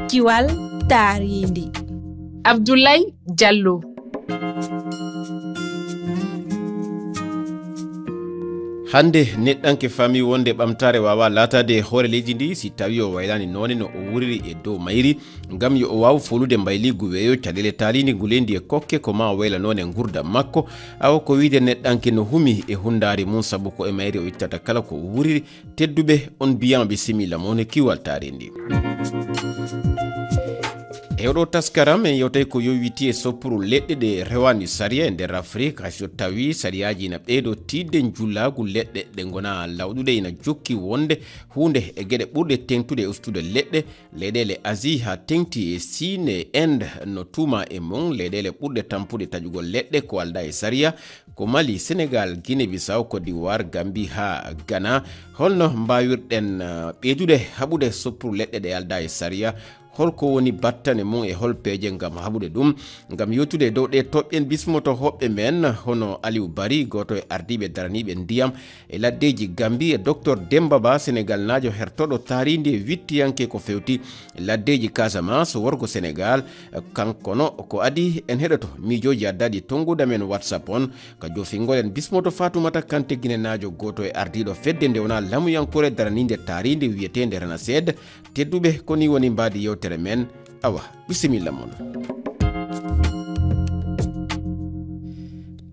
Kiwal Tarindi. Abdoulaye Diallo. hande neɗɗanke fami wonde ɓamtare wawa latade hoore leydi ndi si tawi o waylani none no o wuriri e dow mayri ngam yo o wawa folude mbayligu weeyo caɗele talidi ngulendi e kokke ko ma o wayla none gurdam makko awo ko wiide neɗɗanke no humi e hundari mum saabu ko e mayri o ittata kala ko o wuriri tedduɓe on biyama bisimilla mon e Kiwal Tarindi. Hewɗo taskaram en yewtay ko yowiti e soppuru leɗɗe ɗe rewani saria e nder Afrique hayso tawi sariyaji na ɓeydo tidde jullagu leɗɗe ɗe gona lawɗuɗe ina jokki wonde hunde e gueɗe ɓurɗe tengtude e ustude leɗɗe leyɗele Asie ha tengti e Chine e Inde no tuma e mon leyɗele ɓurɗe tampude taƴugol leɗɗe ko alda e saria ko Mali, Sénégal, Guinée-Bissau, Côte d'Ivoire, Gambie ha Ghana holno mbawirɗen ɓeydude haɓude soppuru leɗɗe ɗe alda e saria holko woni battane mum e hol peeje ngam haɓude ɗum ngam yewtude dow ɗe toɓɓen bismoto hoɓɓe men hono Aliou Bari goto e ardiɓe daraniɓe ndiyam e laddeji Gambie e docteur Demba Ba Sénégal najo hertoɗo tarindi e wittiyanke ko fewti laddeji Casamance worgo Sénégal kankono ko adi en heɗoto mijoji addaɗi tonguda men WhatsApp on ka jofingol en bismoto Fatoumata Kanté Guinenajo goto e ardiɗo fedde nde wona lamuyankore daraninde tarindi wiyetede Rana Sed tedduɓe koni woni mbadi yewtere men awa bisimilla mon.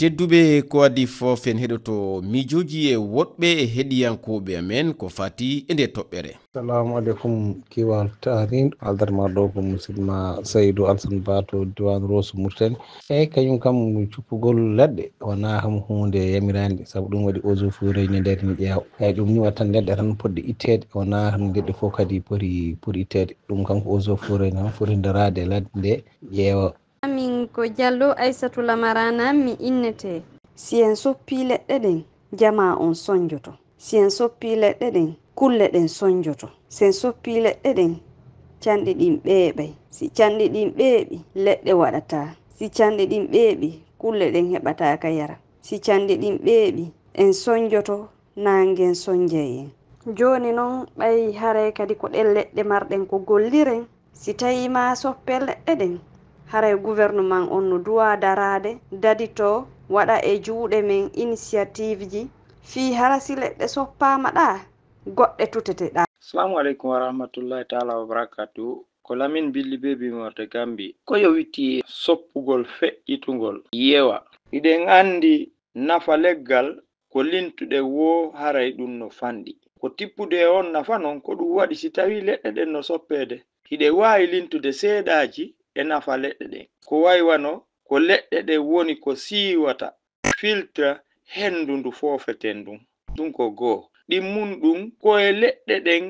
tedduɓe ko adi fof en heɗoto mijoji e woɗɓe e heɗiyankoɓe amen ko fati e nde toɓɓere. Assalamu alaikum Kiwal Tarindi aldar marɗo ko musidma Saydou Alsan Bato diwan Rosso Murtani eyyi kañum kam cuppugol leɗɗe wona ham hunde yamirande saabu ɗum waɗi eaux et forêt ne nder ni ƴeewa eyyi ɗum ni watta tan leɗɗe tan poɗɗe ittede wona tan leɗɗe fof kadi poti ittede ɗum kam ko eaux et forêt ne foti darade e ladde nde ƴeewa. Min ko Diallo Aissatou Lamarana mi innete si en soppi leɗɗe ɗen jama on sonjoto si en soppi leɗɗe ɗen kulle ɗen sonjoto si en soppi leɗɗe ɗen canɗi ɗin ɓeeɓay si canɗi ɗin ɓeeɓi leɗɗe waɗata si canɗi ɗin ɓeeɓi kulle ɗen heɓata ka yara si canɗi ɗin ɓeeɓi en sonjoto nangen sonjeyen joni noon ɓay haray kadi ko ɗen leɗɗe marɗen ko golliren si tawi ma soppe leɗɗe ɗen haray gouvernement on no duwa darade dadito waɗa e juuɗe men initiative ji fi hara si leɗɗe soppama ɗa goɗɗe tutete ɗa. Assalamu alaikum wa rahmatullahi ta'ala wa barakatuh. Ko Lamin Billy Baby Morte Gambi ko yowiti soppugol feƴƴitugol yewa iɗen andi nafa leggal ko lintuɗe wo haray ɗum no fandi ko tippude on nafa non ko ɗum waɗi si tawi leɗɗe ɗen no soppede hiɗe wawi lintude seedaji e nafa leɗɗe ɗen ko waywano ko leɗɗe ɗe woni ko siiwata filtre hendu ndu fofeten ɗum ko goo ɗimmun ɗum koye leɗɗe ɗen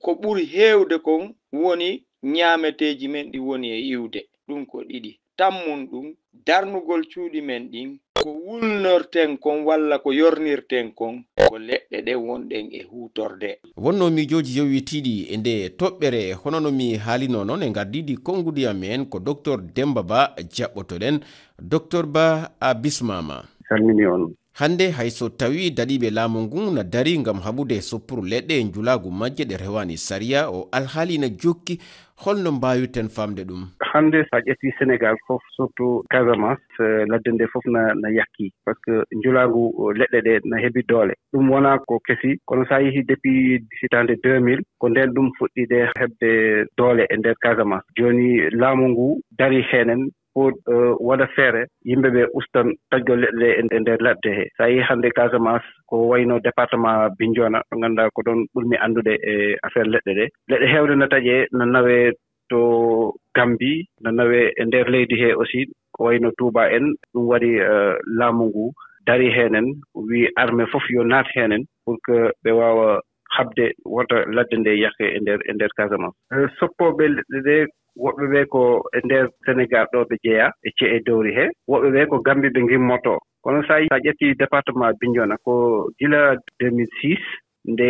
ko ɓuri heewde kon woni ñaameteji men ɗi woni e iwde ɗum ko ɗiɗi tammun ɗum darnugol cuuɗi men ɗin ko wulnorten kon walla ko yornirten kon ko leɗɗe ɗe wonɗen e hutorde. wonno mijoji yowitiɗi e nde toɓɓere hono no mi haalino noon e gardidi konngudi amen ko docteur Demba Ba jaɓɓotoɗen docteur Ba a bismama. salmini on. hande hayso tawi daɗiɓe laamu ngu na dari ngam haɓude soppuru leɗɗe e julagu majje ɗe rewani saria o alhaali na jokki holno mbawirten famde ɗum. hande sa ƴetti Sénégal fof surtout Casamance ladde nde fof na yakki par ce que julagu leɗɗe ɗe na heeɓi doole ɗum wona ko kesi kono sa yeehi depuis hitande 2000 ko nden ɗum fuɗɗide heɓde doole e nder Casamance joni laamu ngu dari henen pour waɗa feere yimɓe ɓe ustan taƴgol leɗɗe e nder ladde he sa yeehi hande Casamance ko wayno département Bignona ɗo ganduɗa ko ɗon ɓurmi andude e affaire leɗɗe ɗe leɗɗe heewde no taƴe no nawe to Gambie no nawe e nder leydi he aussi ko wayno Touba en ɗum waɗi laamu ngu dari henen wi armée fof yo naat henen pour que ɓe wawa habde wonta ladde nde yakke e nder Casamance soppoɓe leɗɗe ɗe woɓɓe ɓe ko e nder Sénégal ɗo ɓe jeeya e ceeɗe dowri he woɓɓe ɓe ko Gambie ɓe gimmoto kono sa ƴetti département Bignona ko gila 2006 nde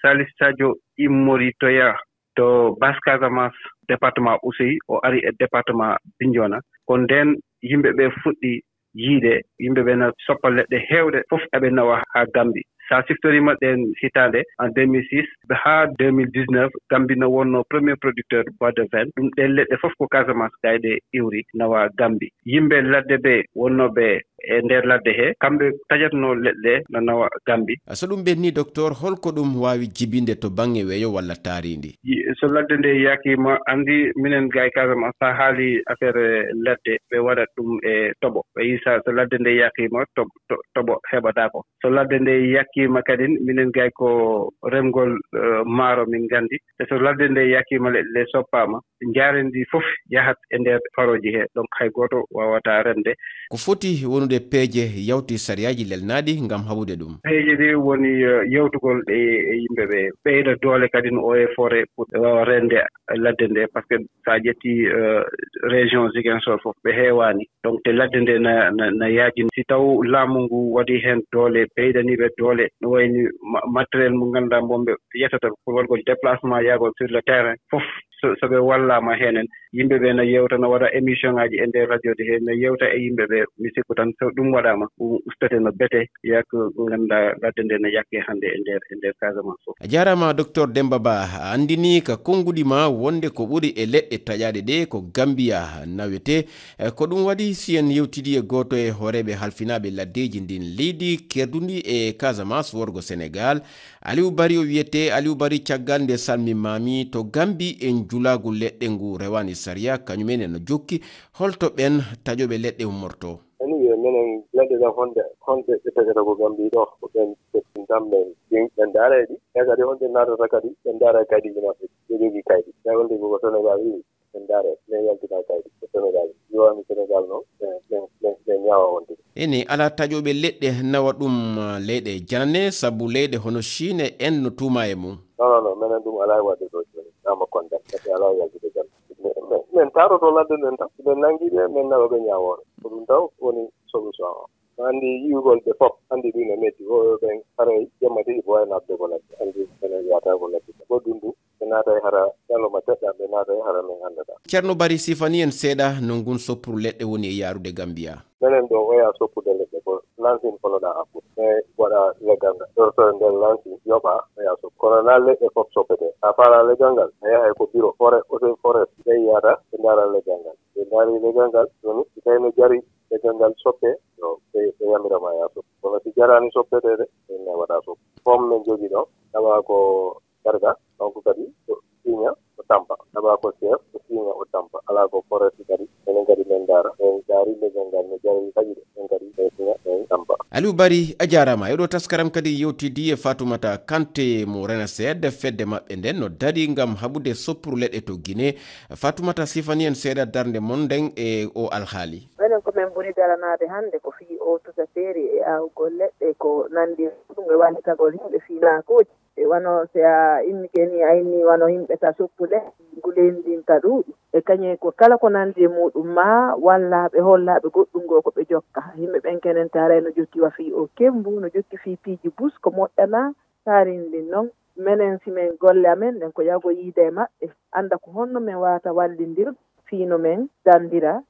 Salif Sadio immoritoya to Basse Casamance département Oussouye o ari e département Bignona ko nden yimɓe ɓe fuɗɗi yiide yimɓe ɓe no soppa leɗɗe heewde fof eɓe nawa ha Gambie sa siftorima ɗen hitande en 2006 ha 2019 Gambie no wonno premier producteur bois de vin ɗum ɗen leɗɗe fof ko Casamance gayɗe iwri nawa Gambie yimɓe ladde ɓe wonnoɓe e nder ladde he kamɓe tajatno leɗɗe no nawa Gambie. So ɗum ɓenni docteur holko ɗum wawi jibinde to bangge weeyo walla taaridi? So ladde nde yakima andi minen gay Casamance sa haali affaire ladde ɓe waɗat ɗum e toɓo ɓe yi so ladde nde yakima toɓo heɓatako so ladde nde yakkima kadi minen gay ko remgol maaro min gandi e so ladde nde yakkima leɗɗe soppama jarendi fof yahat e nder faroji he donc hay goto wawata remde. Ko foti wonude peeje yawti sariyaji lelnaɗi ngam haɓude ɗum? Peeje ɗi woni yewtugol e yimɓe ɓe ɓeyda doole kadi no o e forêt pour wawa rende ladde nde par ce que sa ƴetti région Ziguinchor fof ɓe heewani donc te ladde nde na yaajin si taw laamu ngu waɗi hen doole ɓeydaniɓe doole no wayni matériel mo ganduɗa momɓe yettata pour waɗgol déplacement yaagol sur le terrain fof soɓe wallama henen yimɓe ɓe no yewta no waɗa émission ngaji e nder radio de he no yewta e yimɓe ɓe mi sikku tan so ɗum waɗama ustate no beete yak ganduɗa ladde nde no yakke hannde e nder Casamance fof. A jarama docteur Demba Ba a andini ka konngudima wonde ko ɓuri e leɗɗe taƴaɗe ɗe ko Gambia nawete ko ɗum waɗi si en yewtidi e goto e hooreɓe halfinaɓe laddeji ndin leydi kerdundi e Casamance worgo Sénégal Aliou Bari o wiyete Aliou Bari caggal nde salmimami to Gambie en julagu leɗɗe ngu rewani sariya kañumen no jokki holto ɓen taƴoɓe leɗɗe ummorto? Minen ladde ɗan honde ɓe tagata ko Gambie ɗo ko ɓen ɓettintamɓe ɓe daareɗi e kadi honde natata kadi ɓe daara kaydiji maɓɓe ɓe jogii kaydi e holde koko Sénégal wi ɓe daare ɓe yaltina kaydi ko Sénégal yiwami Sénégal noon ɓe ñawa wonde. Eni ala taƴoɓe leɗɗe nawa ɗum leyɗe janane sabu leyɗe hono Chine en no tuuma e mum? Non minen ɗum ala wadde ɗo joni nama kondan ɓe ala yaltude jam min taroto ladde nden tan ɓe nangiɓe min nawa ɓe ñawono ko ɗum taw woni solution o andi yiwugol ɓe fof andi ɗum no metti o ɓen haray jemma tigi bo way natde ko ladde andi enen yata ko ladde ko ɗum du ɓe naata e hara ñaloma seɗɗa ɓe naata e hara min andata. Ceerno Bari sifani en seeɗa no ngun soppuru leɗɗe woni e yaarude Gambia? Minen ɗo oya soppude leɗɗe ko lansin foloɗa appude e waɗa leggal ngal ɗortore nder lansin yoɓa oya soppu kono na leɗɗe fof soppete ha faala leggal ngal a yahay ko bureau forêt ɓe yiyata ɓe ndaara leggal ngal ɓe ndaari leggal ngal joni si tawi no jari leggal ngal soppe yo ɓe yamirama ya soppu kono si jarani soppetede ɓe waɗa soppu fom men jogui ɗo tawa ko garga donc kadi ko signa o tampa tawa ko chef o signa o tampa ala ko forêt kadi enen kadi men ndaara en daari leggal ngal no jari kadi en kadi ɓe signa en tampa. Aliou Bari a jarama eɗo taskaram kadi yewtidi e Fatoumata Kanté mo rena seeɗa fedde maɓɓe nden no daari gam haɓude soppuru leɗɗe to Guinée. Fatoumata sifani en seeɗa darde mon nden e o alhaali. Minen komin ɓuri daranade hannde ko fii o tusa feeri e awgol leɗɗe ko nandi ɗum e wallitagol yimɓe finakoji e wano so a immikeni a inni wano yimɓe ta soppu leɗɗe gulendinta ɗuuɗi e kañum ko kala ko nandi e muɗum ma wallaɓe hollaɓe goɗɗum ngo ko ɓe jokka yimɓe ɓen kenen taara no jokki wa fii o kembu no jokki fii piiji bus ko moƴƴana taarindin noon minen simin golle amen ɗen ko yago yiide e maɓɓe anda ko honno min wawata wallindir fiino men dandira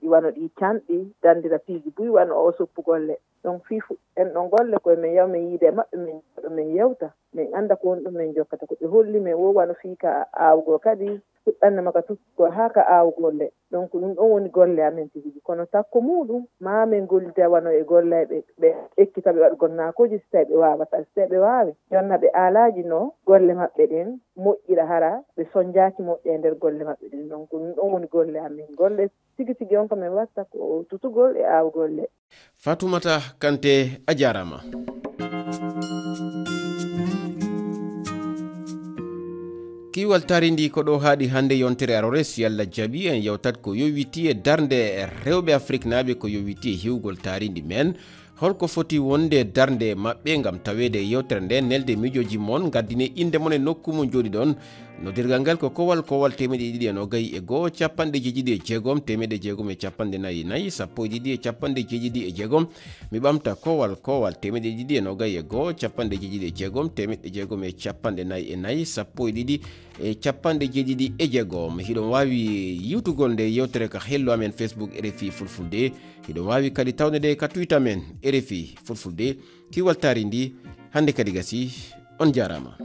ɗi wano ɗi canɗi dandira piiji buy wano o soppu golle donc fii en ɗon golle koye min yaw min yiide e maɓɓe min yewta min anda ko woni ɗum min jokkata ko ɓe holli min wo wano fii ka aawgo kadi fuɗɗanne maka tukko haa ka aawgolle donc ɗum ɗon woni golle amen tigi kono takko muɗum ma min gollida wano e golleɓe ɓe ekkita ɓe waɗgol nakoji so tawi ɓe wawata so tawi ɓe wawi jonna ɓe alaji no golle maɓɓe ɗen moƴƴira hara ɓe soñjaki moƴƴa e nder golle maɓɓe ɗen donc ɗum ɗon woni golle amen golle tigi tigi on ko min watta ko tutugol e aawgolle. Fatoumata Kanté a jarama. kiiwal tarindi ko ɗo haaɗi hannde yontere arore si Allah jaɓi en yewtat ko yowiti e darnde rewɓe Afrique naaɓe ko yowiti e hiwgol tarindi men holko foti wonde darnde maɓɓe ngam tawede yewtere nde nelde miijoji mon gaddine inde mon e nokku mo jooɗi ɗon nodirgal ngal ko kowal temedde ɗiɗi e nogayi e goho capanɗe jeeɗiɗi e jeegom temedde jeegom e capanɗe nayyi nayyi sappo e ɗiɗi e capanɗe jeeɗiɗi e jeegom mi ɓamta kowal temedde ɗiɗi e nogayi e goho capanɗe jeeɗiɗi e jeegom temedde jeegom e capanɗe nayyi e nayyi sappo e ɗiɗi e capanɗe jeeɗiɗi e jeegom hiɗon wawi yiwtugol nde yewtere ka hello amen Facebook RFI fulfulde hiɗon wawi kadi tawnede ka Twitter men RFI fulfulde kiwal tari ndi hande kadi gasi on jarama.